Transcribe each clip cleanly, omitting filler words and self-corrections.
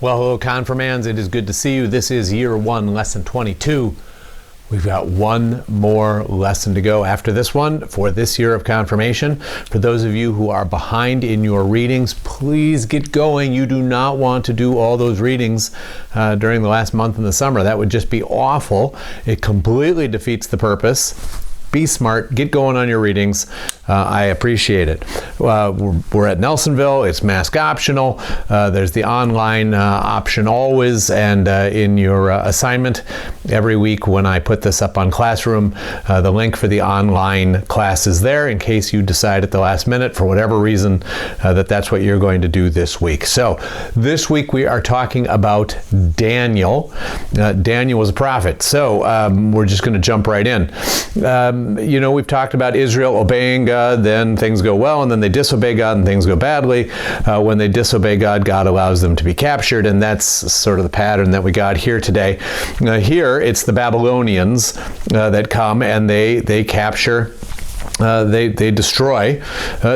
Well, hello, Confirmands. It is good to see you. This is year 1, lesson 22. We've got one more lesson to go after this one for this year of confirmation. For those of you who are behind in your readings, please get going. You do not want to do all those readings during the last month in the summer. That would just be awful. It completely defeats the purpose. Be smart, get going on your readings. I appreciate it. We're at Nelsonville, it's mask optional. There's the online option always, and in your assignment every week when I put this up on Classroom, the link for the online class is there in case you decide at the last minute for whatever reason that's what you're going to do this week. So this week we are talking about Daniel. Daniel was a prophet, so we're just going to jump right in. We've talked about Israel obeying God, then things go well, and then they disobey God and things go badly. When they disobey God, God allows them to be captured, and that's sort of the pattern that we got here today. Here, it's the Babylonians that come and they capture. They destroy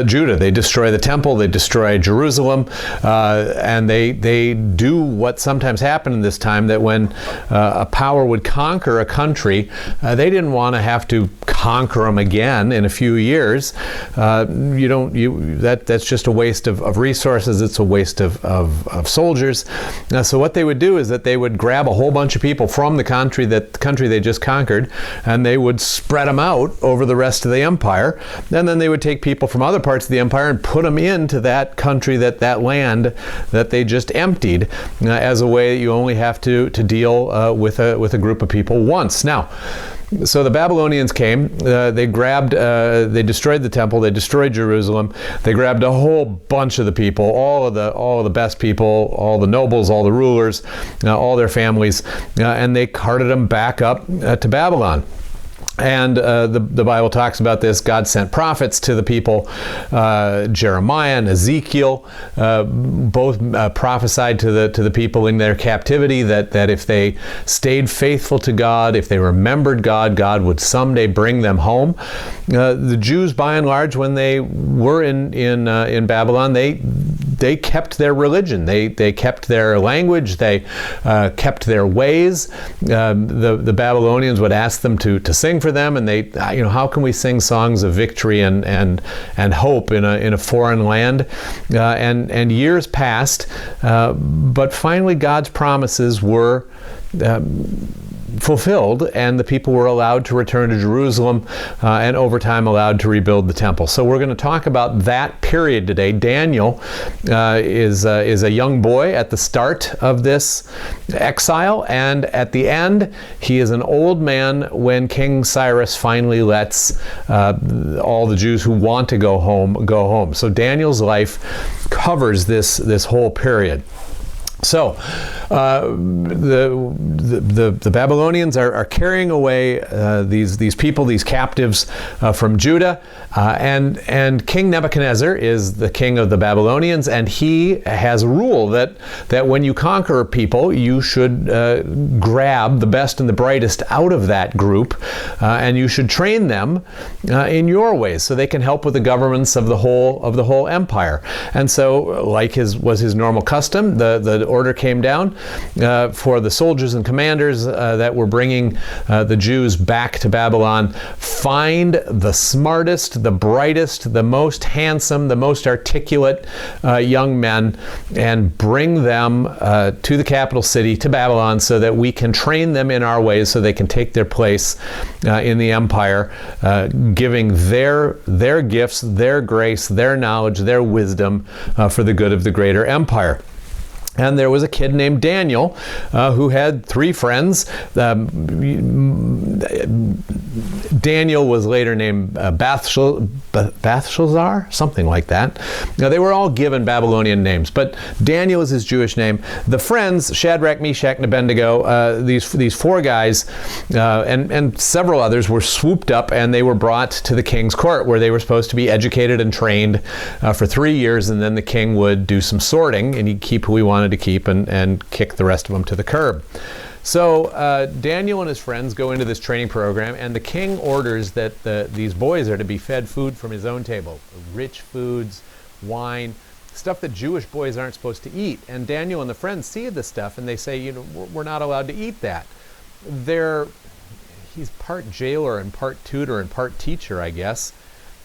Judah. They destroy the temple. They destroy Jerusalem, and they do what sometimes happened in this time, that when a power would conquer a country, they didn't want to have to conquer them again in a few years. That's just a waste of resources. It's a waste of soldiers. So what they would do is that they would grab a whole bunch of people from the country they just conquered, and they would spread them out over the rest of the empire. And then they would take people from other parts of the empire and put them into that country, that land that they just emptied, as a way that you only have to deal with a group of people once. Now, so the Babylonians came, they destroyed the temple, they destroyed Jerusalem, they grabbed a whole bunch of the people, all of the best people, all the nobles, all the rulers, all their families, and they carted them back up to Babylon. And the Bible talks about this. God sent prophets to the people. Jeremiah and Ezekiel both prophesied to the people in their captivity that if they stayed faithful to God, if they remembered God, God would someday bring them home. The Jews, by and large, when they were in Babylon, they kept their religion. They kept their language. They kept their ways. The Babylonians would ask them to sing for them, and they, how can we sing songs of victory and hope in a foreign land? And years passed, but finally God's promises were fulfilled, and the people were allowed to return to Jerusalem, and over time allowed to rebuild the temple. So we're going to talk about that period today. Daniel is a young boy at the start of this exile, and at the end he is an old man when King Cyrus finally lets all the Jews who want to go home. So Daniel's life covers this whole period. So the Babylonians are carrying away these people, these captives from Judah, and King Nebuchadnezzar is the king of the Babylonians, and he has a rule that when you conquer people, you should grab the best and the brightest out of that group, and you should train them in your ways so they can help with the governments of the whole empire. And so, like was his normal custom, the order came down for the soldiers and commanders that were bringing the Jews back to Babylon. Find the smartest, the brightest, the most handsome, the most articulate young men, and bring them to the capital city, to Babylon, so that we can train them in our ways, so they can take their place in the empire, giving their gifts, their grace, their knowledge, their wisdom for the good of the greater empire. And there was a kid named Daniel who had 3 friends. Daniel was later named Belshazzar, something like that. Now, they were all given Babylonian names, but Daniel is his Jewish name. The friends, Shadrach, Meshach, and Abednego, these 4 guys and several others were swooped up, and they were brought to the king's court, where they were supposed to be educated and trained for 3 years, and then the king would do some sorting, and he'd keep who he wanted to keep and kick the rest of them to the curb. So Daniel and his friends go into this training program, and the king orders that these boys are to be fed food from his own table, rich foods, wine, stuff that Jewish boys aren't supposed to eat. And Daniel and the friends see this stuff, and they say, you know, we're not allowed to eat that. He's part jailer and part tutor and part teacher, I guess.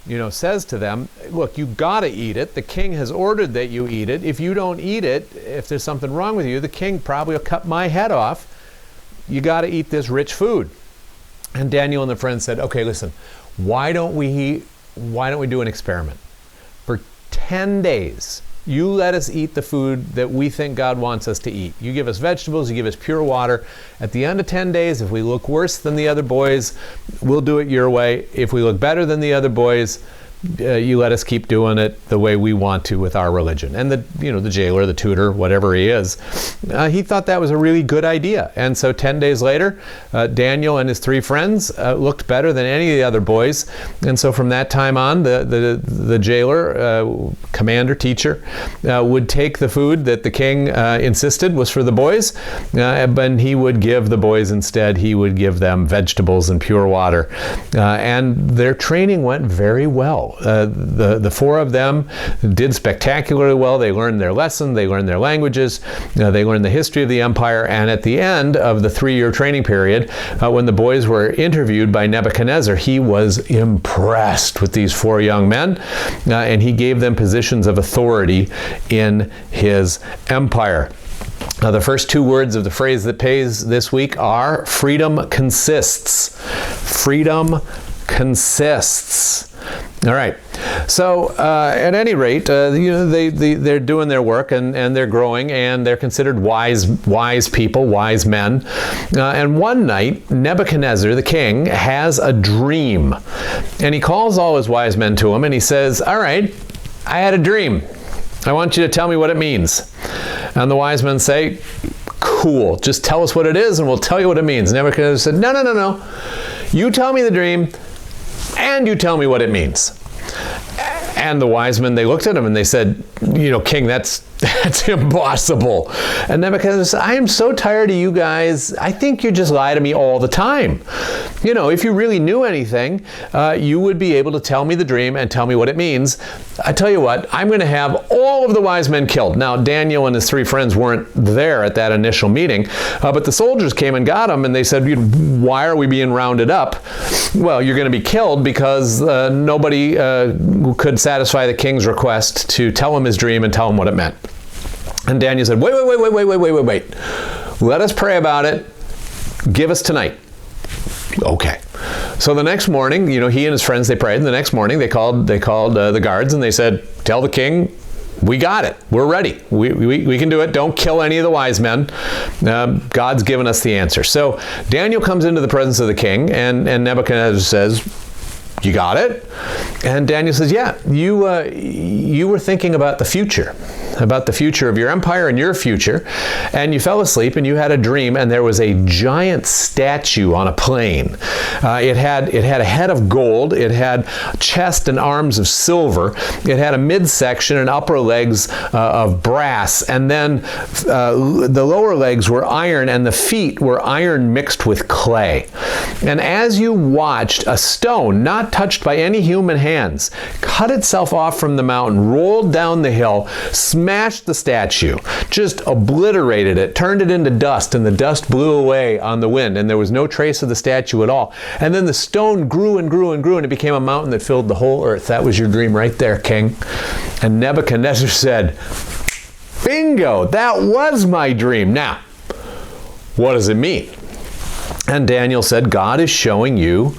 You know, says to them, look, you gotta eat it. The king has ordered that you eat it. If you don't eat it, if there's something wrong with you, the king probably will cut my head off. You gotta eat this rich food. And Daniel and the friends said, okay, listen, why don't we do an experiment? For 10 days, you let us eat the food that we think God wants us to eat. You give us vegetables, you give us pure water. At the end of 10 days, if we look worse than the other boys, we'll do it your way. If we look better than the other boys, you let us keep doing it the way we want to with our religion. And the jailer, the tutor, whatever he is, he thought that was a really good idea. And so 10 days later, Daniel and his 3 friends looked better than any of the other boys. And so from that time on, the jailer, commander, teacher, would take the food that the king insisted was for the boys, but he would give the boys instead, he would give them vegetables and pure water. And their training went very well. The 4 of them did spectacularly well. They learned their lesson, they learned their languages, they learned the history of the empire, and at the end of the 3-year training period, when the boys were interviewed by Nebuchadnezzar, he was impressed with these 4 young men, and he gave them positions of authority in his empire. The first 2 words of the phrase that pays this week are freedom consists. Freedom consists. All right. So at any rate, they're doing their work and they're growing and they're considered wise people, wise men. And one night, Nebuchadnezzar, the king, has a dream. And he calls all his wise men to him and he says, all right, I had a dream. I want you to tell me what it means. And the wise men say, cool, just tell us what it is and we'll tell you what it means. Nebuchadnezzar said, no. You tell me the dream and you tell me what it means. And the wise men, they looked at him and they said, King, that's impossible. And Nebuchadnezzar said, I am so tired of you guys. I think you just lie to me all the time. If you really knew anything, you would be able to tell me the dream and tell me what it means. I tell you what, I'm going to have all of the wise men killed. Now, Daniel and his 3 friends weren't there at that initial meeting, but the soldiers came and got them and they said, why are we being rounded up? Well, you're going to be killed because nobody could satisfy the king's request to tell him his dream and tell him what it meant. And Daniel said, wait. Let us pray about it. Give us tonight. Okay. So the next morning, he and his friends, they prayed. And the next morning, they called the guards and they said, tell the king, we got it. We're ready. We can do it. Don't kill any of the wise men. God's given us the answer. So Daniel comes into the presence of the king and Nebuchadnezzar says, you got it? And Daniel says, yeah, you were thinking about the future of your empire and your future, and you fell asleep and you had a dream and there was a giant statue on a plain. It had a head of gold, it had chest and arms of silver, it had a midsection and upper legs of brass, and then the lower legs were iron and the feet were iron mixed with clay. And as you watched, a stone, not touched by any human hands, cut itself off from the mountain, rolled down the hill, smashed the statue, just obliterated it, turned it into dust, and the dust blew away on the wind, and there was no trace of the statue at all. And then the stone grew and grew and grew, and it became a mountain that filled the whole earth. That was your dream right there, king. And Nebuchadnezzar said, bingo, that was my dream. Now, what does it mean? And Daniel said, God is showing you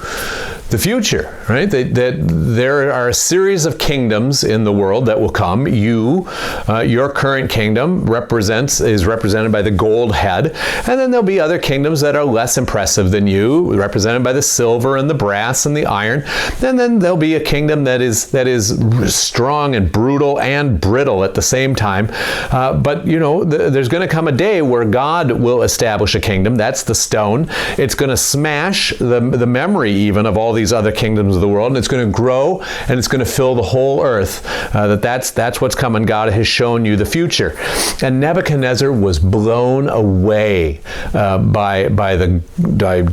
the future, right? That there are a series of kingdoms in the world that will come. Your current kingdom is represented by the gold head, and then there'll be other kingdoms that are less impressive than you, represented by the silver and the brass and the iron. And then there'll be a kingdom that is strong and brutal and brittle at the same time. But there's going to come a day where God will establish a kingdom. That's the stone. It's going to smash the memory even of all these other kingdoms of the world, and it's going to grow, and it's going to fill the whole earth. That's what's coming. God has shown you the future. And Nebuchadnezzar was blown away by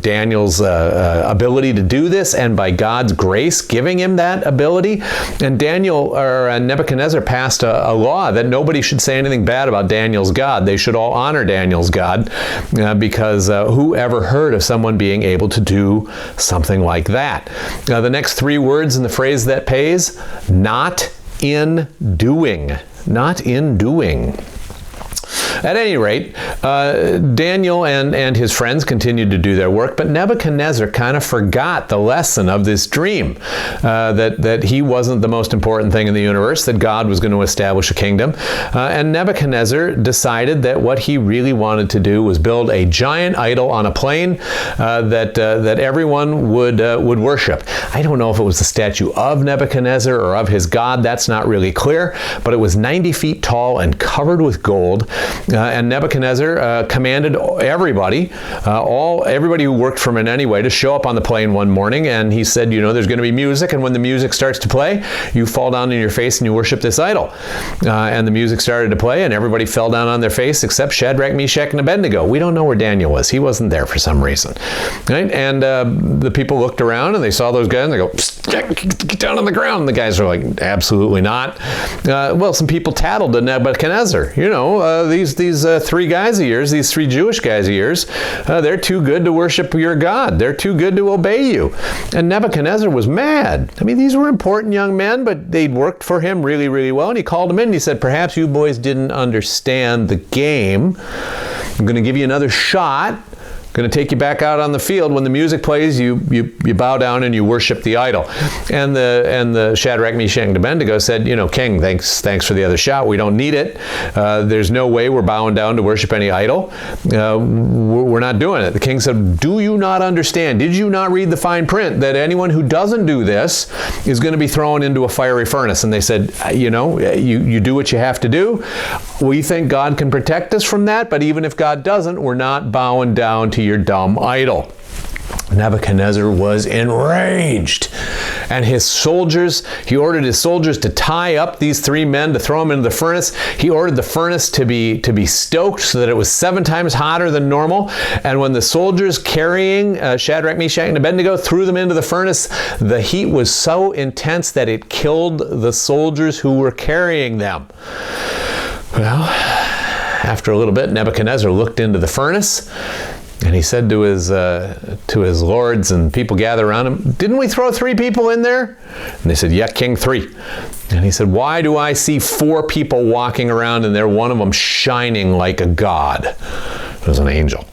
Daniel's ability to do this, and by God's grace giving him that ability. And Nebuchadnezzar passed a law that nobody should say anything bad about Daniel's God. They should all honor Daniel's God, because who ever heard of someone being able to do something like that? The next three words in the phrase that pays: not in doing. Not in doing. At any rate, Daniel and his friends continued to do their work, but Nebuchadnezzar kind of forgot the lesson of this dream, that he wasn't the most important thing in the universe, that God was going to establish a kingdom. And Nebuchadnezzar decided that what he really wanted to do was build a giant idol on a plain that everyone would worship. I don't know if it was the statue of Nebuchadnezzar or of his god. That's not really clear, but it was 90 feet tall and covered with gold. And Nebuchadnezzar commanded everybody who worked for him in any way to show up on the plain one morning, and he said, there's going to be music, and when the music starts to play, you fall down on your face and you worship this idol. And the music started to play, and everybody fell down on their face except Shadrach, Meshach, and Abednego. We don't know where Daniel was. He wasn't there for some reason. Right? And the people looked around, and they saw those guys, and they go, get down on the ground. And the guys are like, absolutely not. Well, some people tattled to Nebuchadnezzar. These three guys of yours, these three Jewish guys of yours, they're too good to worship your God. They're too good to obey you. And Nebuchadnezzar was mad. I mean, these were important young men, but they'd worked for him really, really well. And he called them in and he said, perhaps you boys didn't understand the game. I'm going to give you another shot. Going to take you back out on the field. When the music plays, you bow down and you worship the idol. And the Shadrach, Meshach, and Abednego said, King, thanks for the other shot. We don't need it. There's no way we're bowing down to worship any idol. We're not doing it. The king said, do you not understand? Did you not read the fine print that anyone who doesn't do this is going to be thrown into a fiery furnace? And they said, you do what you have to do. We think God can protect us from that, but even if God doesn't, we're not bowing down to your dumb idol. Nebuchadnezzar was enraged, and he ordered his soldiers to tie up these three men, to throw them into the furnace. He ordered the furnace to be stoked so that it was 7 times hotter than normal. And when the soldiers carrying Shadrach, Meshach, and Abednego threw them into the furnace, the heat was so intense that it killed the soldiers who were carrying them. Well, after a little bit, Nebuchadnezzar looked into the furnace, and he said to his lords and people gathered around him, didn't we throw 3 people in there? And they said, yeah, King, 3. And he said, why do I see 4 people walking around and they're one of them shining like a god? It was an angel.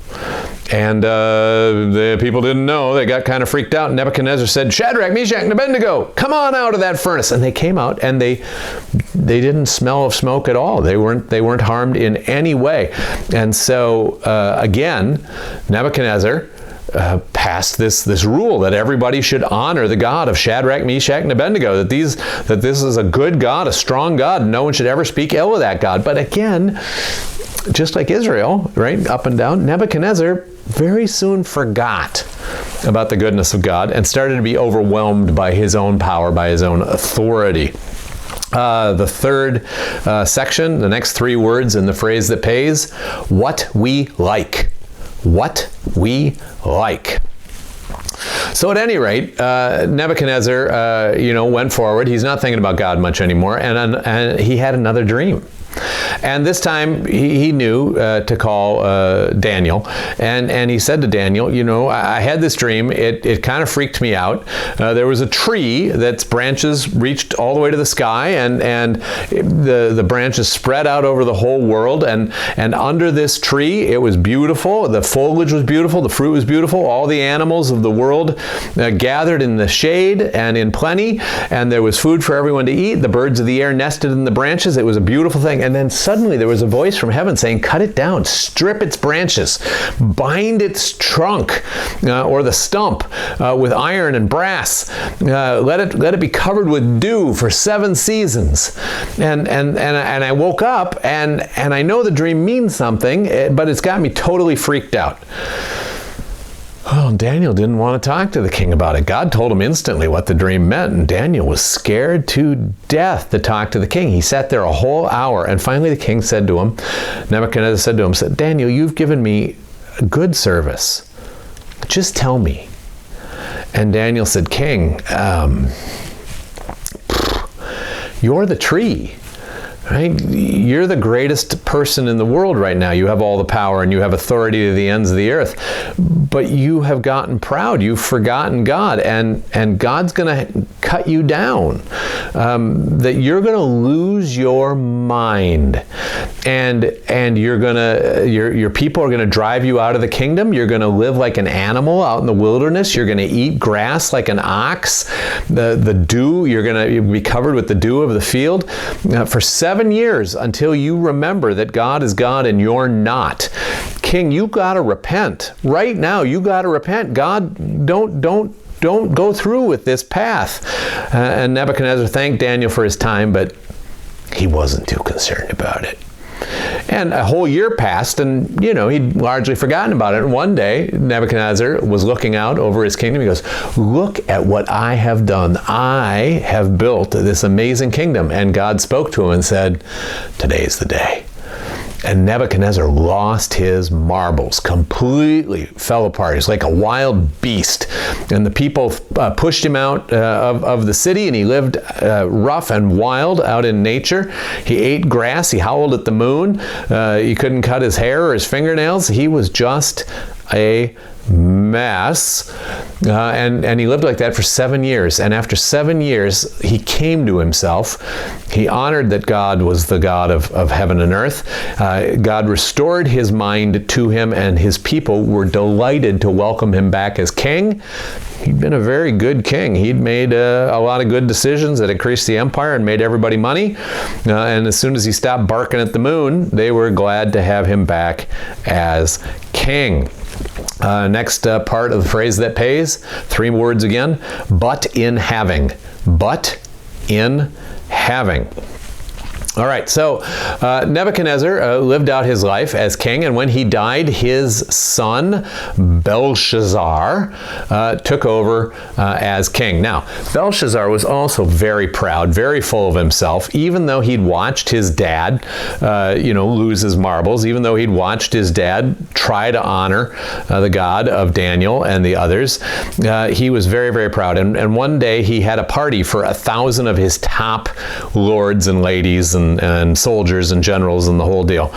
And the people didn't know. They got kind of freaked out. Nebuchadnezzar said, Shadrach, Meshach, and Abednego, come on out of that furnace. And they came out, and they didn't smell of smoke at all. They weren't harmed in any way. And so again, Nebuchadnezzar passed this rule that everybody should honor the God of Shadrach, Meshach, and Abednego. That this is a good God, a strong God. And no one should ever speak ill of that God. But again, just like Israel, right, up and down, Nebuchadnezzar very soon forgot about the goodness of God and started to be overwhelmed by his own power, by his own authority. The third section, the next 3 words in the phrase that pays, what we like. What we like. So at any rate, Nebuchadnezzar, went forward. He's not thinking about God much anymore, and he had another dream. And this time he knew to call Daniel, and he said to Daniel, I had this dream. It kind of freaked me out. There was a tree that's branches reached all the way to the sky, and the branches spread out over the whole world. And under this tree, it was beautiful. The foliage was beautiful. The fruit was beautiful. All the animals of the world gathered in the shade and in plenty, and there was food for everyone to eat. The birds of the air nested in the branches. It was a beautiful thing. And then suddenly there was a voice from heaven saying, cut it down, strip its branches, bind its trunk or the stump with iron and brass. Let it be covered with dew for 7 seasons. And I woke up and I know the dream means something, but it's got me totally freaked out. Oh, Daniel didn't want to talk to the king about it. God told him instantly what the dream meant, and Daniel was scared to death to talk to the king. He sat there a whole hour, and finally the king said to him, Nebuchadnezzar said to him, Daniel, you've given me good service. Just tell me. And Daniel said, King, you're the tree. Right? You're the greatest person in the world right now. You have all the power and you have authority to the ends of the earth. But you have gotten proud. You've forgotten God. And God's going to cut you down. That you're going to lose your mind. And you're going to, your people are going to drive you out of the kingdom. You're going to live like an animal out in the wilderness. You're going to eat grass like an ox. The dew, you're going to be covered with the dew of the field. For 7 years until you remember that God is God and you're not. King, you got to repent. Right now, you got to repent. God, don't go through with this path. And Nebuchadnezzar thanked Daniel for his time, but he wasn't too concerned about it. And a whole year passed, and, he'd largely forgotten about it. And one day, Nebuchadnezzar was looking out over his kingdom. He goes, look at what I have done. I have built this amazing kingdom. And God spoke to him and said, today's the day. And Nebuchadnezzar lost his marbles, completely fell apart. He's like a wild beast. And the people pushed him out of the city, and he lived rough and wild out in nature. He ate grass. He howled at the moon. He couldn't cut his hair or his fingernails. He was just a mess. And he lived like that for 7 years. And after 7 years, he came to himself. He honored that God was the God of heaven and earth. God restored his mind to him, and his people were delighted to welcome him back as king. He'd been a very good king. He'd made a lot of good decisions that increased the empire and made everybody money. And as soon as he stopped barking at the moon, they were glad to have him back as king. Next part of the phrase that pays, 3 words again, but in having. But in having. All right, so Nebuchadnezzar lived out his life as king, and when he died, his son Belshazzar took over as king. Now, Belshazzar was also very proud, very full of himself, even though he'd watched his dad, lose his marbles, even though he'd watched his dad try to honor the God of Daniel and the others. He was very, very proud, and one day he had a party for 1,000 of his top lords and ladies and soldiers and generals and the whole deal.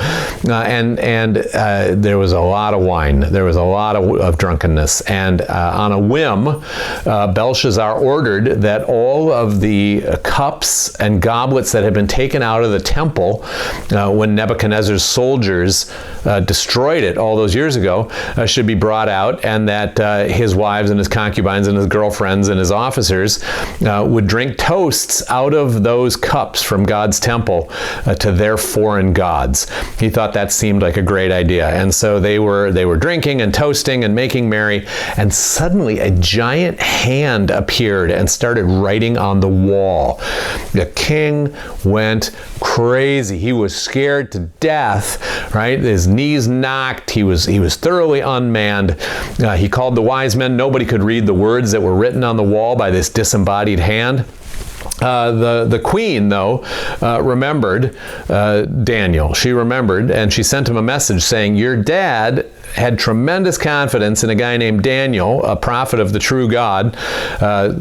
And there was a lot of wine. There was a lot of drunkenness. And on a whim, Belshazzar ordered that all of the cups and goblets that had been taken out of the temple when Nebuchadnezzar's soldiers destroyed it all those years ago should be brought out, and that his wives and his concubines and his girlfriends and his officers would drink toasts out of those cups from God's temple to their foreign gods. He thought that seemed like a great idea. And so they were drinking and toasting and making merry, and suddenly a giant hand appeared and started writing on the wall. The king went crazy. He was scared to death, right? His knees knocked. He was thoroughly unmanned. He called the wise men. Nobody could read the words that were written on the wall by this disembodied hand. The queen, though, remembered Daniel. She remembered, and she sent him a message saying, your dad had tremendous confidence in a guy named Daniel, a prophet of the true God.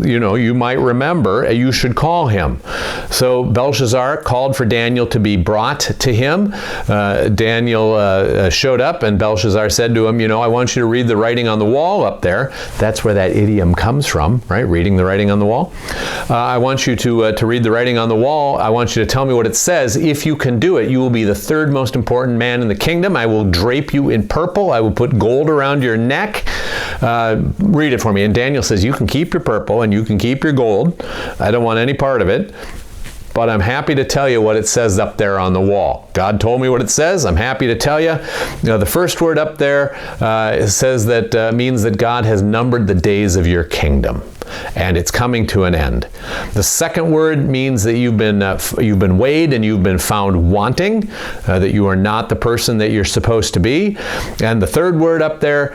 You might remember, you should call him. So Belshazzar called for Daniel to be brought to him. Daniel showed up, and Belshazzar said to him, I want you to read the writing on the wall up there. That's where that idiom comes from, right? Reading the writing on the wall. I want you to read the writing on the wall. I want you to tell me what it says. If you can do it, you will be the third most important man in the kingdom. I will drape you in purple. I will put gold around your neck. Read it for me. And Daniel says, you can keep your purple and you can keep your gold. I don't want any part of it. But I'm happy to tell you what it says up there on the wall. God told me what it says. I'm happy to tell you. The first word up there says that means that God has numbered the days of your kingdom. and it's coming to an end. The second word means that you've been weighed and you've been found wanting, that you are not the person that you're supposed to be. And the third word up there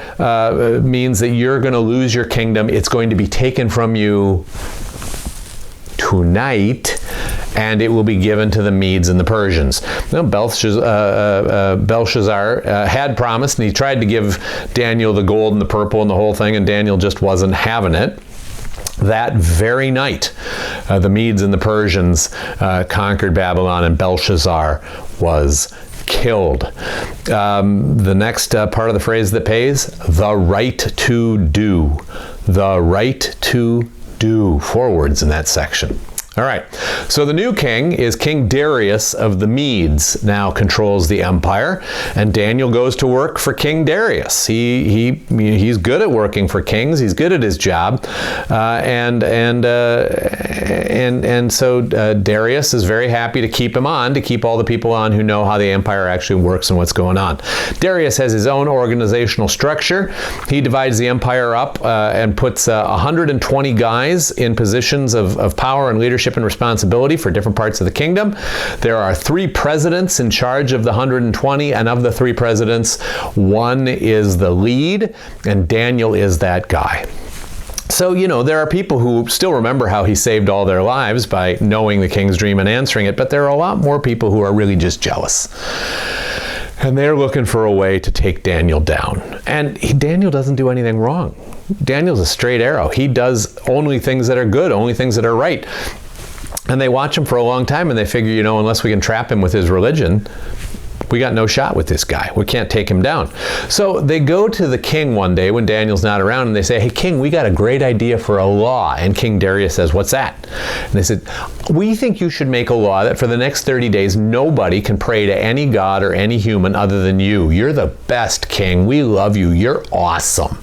means that you're going to lose your kingdom. It's going to be taken from you tonight, and it will be given to the Medes and the Persians. Now, Belshazzar had promised, and he tried to give Daniel the gold and the purple and the whole thing, and Daniel just wasn't having it. That very night, the Medes and the Persians conquered Babylon, and Belshazzar was killed. The next part of the phrase that pays, the right to do. The right to do. 4 words in that section. All right, so the new king is King Darius of the Medes, now controls the empire, and Daniel goes to work for King Darius. He's good at working for kings. He's good at his job, and so Darius is very happy to keep him on, to keep all the people on who know how the empire actually works and what's going on. Darius has his own organizational structure. He divides the empire up and puts 120 guys in positions of power and leadership and responsibility for different parts of the kingdom. There are 3 presidents in charge of the 120, and of the 3 presidents, 1 is the lead, and Daniel is that guy. So, there are people who still remember how he saved all their lives by knowing the king's dream and answering it, but there are a lot more people who are really just jealous. And they're looking for a way to take Daniel down. And Daniel doesn't do anything wrong. Daniel's a straight arrow. He does only things that are good, only things that are right. And they watch him for a long time, and they figure, unless we can trap him with his religion, we got no shot with this guy. We can't take him down. So they go to the king one day when Daniel's not around, and they say, hey, king, we got a great idea for a law. And King Darius says, what's that? And they said, we think you should make a law that for the next 30 days, nobody can pray to any god or any human other than you. You're the best king. We love you. You're awesome.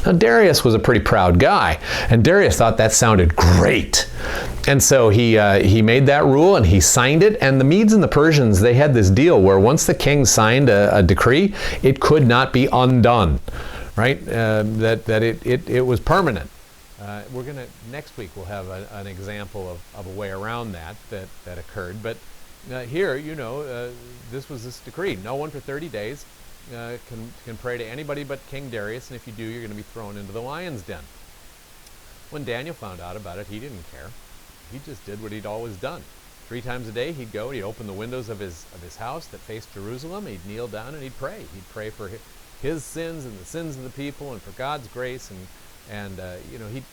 Now, Darius was a pretty proud guy, and Darius thought that sounded great. And so he made that rule, and he signed it. And the Medes and the Persians, they had this deal where once the king signed a decree, it could not be undone, right? It was permanent. Next week we'll have an example of a way around that occurred. But here, this was this decree. No one for 30 days can pray to anybody but King Darius, and if you do, you're going to be thrown into the lion's den. When Daniel found out about it, he didn't care. He just did what he'd always done. 3 times a day he'd go, he'd open the windows of his house that faced Jerusalem, he'd kneel down and he'd pray. He'd pray for his sins and the sins of the people and for God's grace, and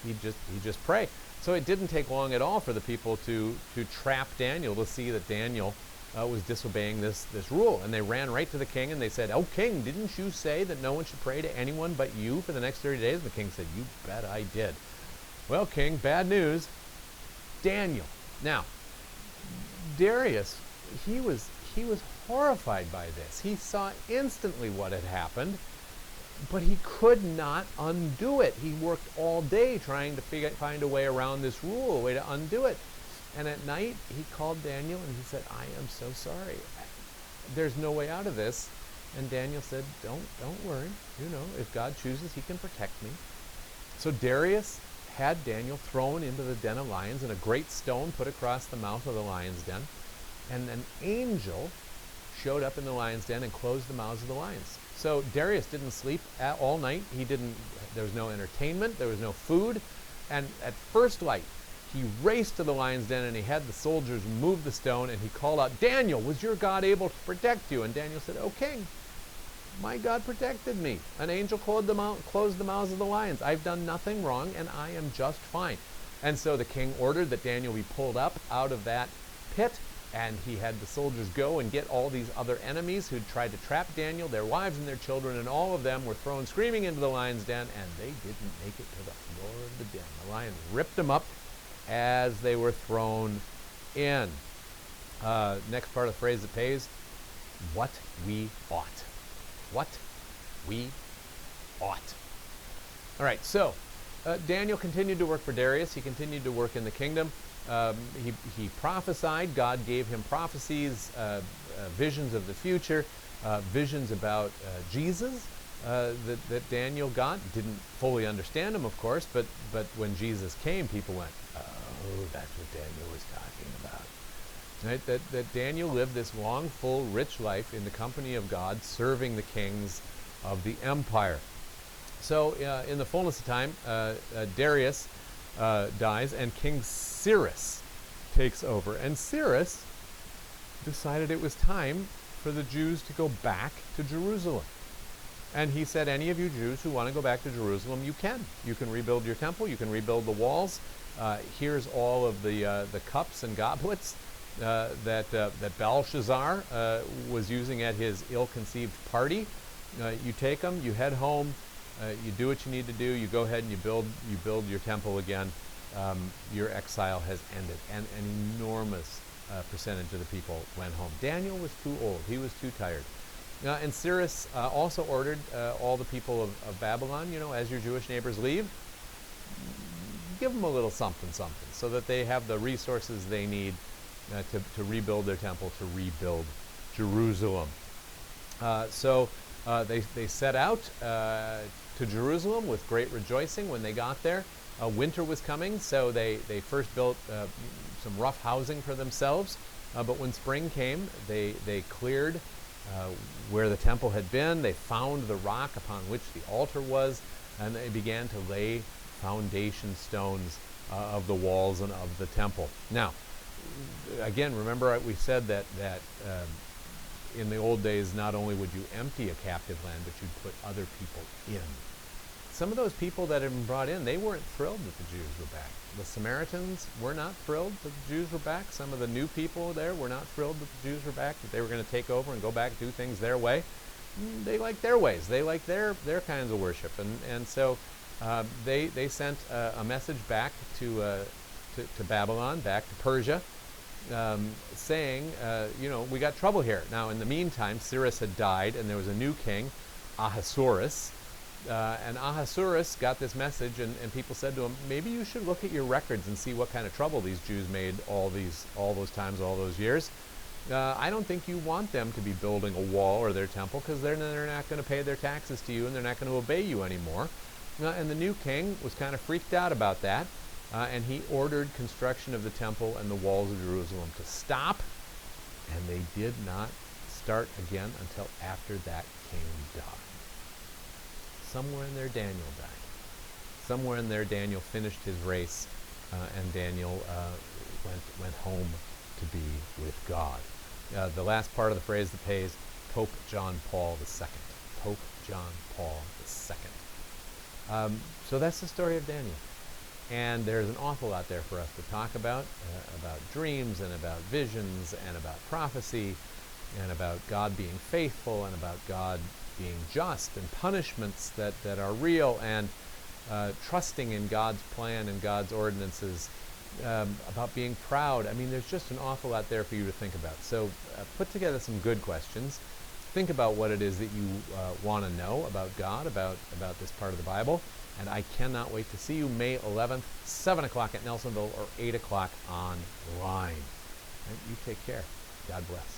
he'd just pray. So it didn't take long at all for the people to trap Daniel, to see that Daniel was disobeying this rule. And they ran right to the king and they said, oh, king, didn't you say that no one should pray to anyone but you for the next 30 days? And the king said, you bet I did. Well, king, bad news. Daniel. Now, Darius, he was horrified by this. He saw instantly what had happened, but he could not undo it. He worked all day trying to find a way around this rule, a way to undo it. And at night, he called Daniel and he said, I am so sorry. There's no way out of this. And Daniel said, don't worry. If God chooses, he can protect me. So Darius had Daniel thrown into the den of lions and a great stone put across the mouth of the lion's den. And an angel showed up in the lion's den and closed the mouths of the lions. So Darius didn't sleep all night. There was no entertainment. There was no food. And at first light, he raced to the lion's den and he had the soldiers move the stone and he called out, Daniel, was your God able to protect you? And Daniel said, oh, king, my God protected me. An angel closed the mouths of the lions. I've done nothing wrong and I am just fine. And so the king ordered that Daniel be pulled up out of that pit, and he had the soldiers go and get all these other enemies who'd tried to trap Daniel, their wives and their children, and all of them were thrown screaming into the lion's den, and they didn't make it to the floor of the den. The lions ripped them up as they were thrown in. Next part of the phrase that pays, what we ought. What we ought. All right, so Daniel continued to work for Darius. He continued to work in the kingdom. He prophesied. God gave him prophecies, visions of the future, visions about Jesus. that Daniel got. Didn't fully understand them, of course, but when Jesus came, people went, oh, that's what Daniel was talking about. Right? That Daniel lived this long, full, rich life in the company of God, serving the kings of the empire. So in the fullness of time, Darius dies, and King Cyrus takes over. And Cyrus decided it was time for the Jews to go back to Jerusalem. And he said, any of you Jews who want to go back to Jerusalem, you can. You can rebuild your temple. You can rebuild the walls. Here's all of the cups and goblets that Belshazzar was using at his ill-conceived party. You take them, you head home, you do what you need to do, you go ahead and you build your temple again. Your exile has ended. And an enormous percentage of the people went home. Daniel was too old. He was too tired. And Cyrus also ordered all the people of Babylon, as your Jewish neighbors leave, give them a little something, so that they have the resources they need to rebuild their temple, to rebuild Jerusalem. So they set out to Jerusalem with great rejoicing. When they got there, winter was coming, so they first built some rough housing for themselves. But when spring came, they cleared where the temple had been. They found the rock upon which the altar was, and they began to lay foundation stones of the walls and of the temple. Now, again, remember we said that in the old days, not only would you empty a captive land, but you'd put other people in. Some of those people that had been brought in, they weren't thrilled that the Jews were back. The Samaritans were not thrilled that the Jews were back. Some of the new people there were not thrilled that the Jews were back, that they were going to take over and go back, do things their way. They liked their ways. They liked their kinds of worship. And so they sent a message back to Babylon, back to Persia, saying, we got trouble here. Now, in the meantime, Cyrus had died, and there was a new king, Ahasuerus. And Ahasuerus got this message, and people said to him, maybe you should look at your records and see what kind of trouble these Jews made all those times, all those years. I don't think you want them to be building a wall or their temple, because they're not going to pay their taxes to you, and they're not going to obey you anymore. And the new king was kind of freaked out about that, and he ordered construction of the temple and the walls of Jerusalem to stop, and they did not start again until after that king died. Somewhere in there, Daniel died. Somewhere in there, Daniel finished his race, and Daniel went home to be with God. The last part of the phrase that pays, Pope John Paul II. Pope John Paul II. So that's the story of Daniel. And there's an awful lot there for us to talk about dreams and about visions and about prophecy and about God being faithful and about God being just, and punishments that are real, and trusting in God's plan and God's ordinances, about being proud. I mean, there's just an awful lot there for you to think about. So put together some good questions. Think about what it is that you want to know about God, about this part of the Bible. And I cannot wait to see you May 11th, 7 o'clock at Nelsonville, or 8 o'clock online. Right? You take care. God bless.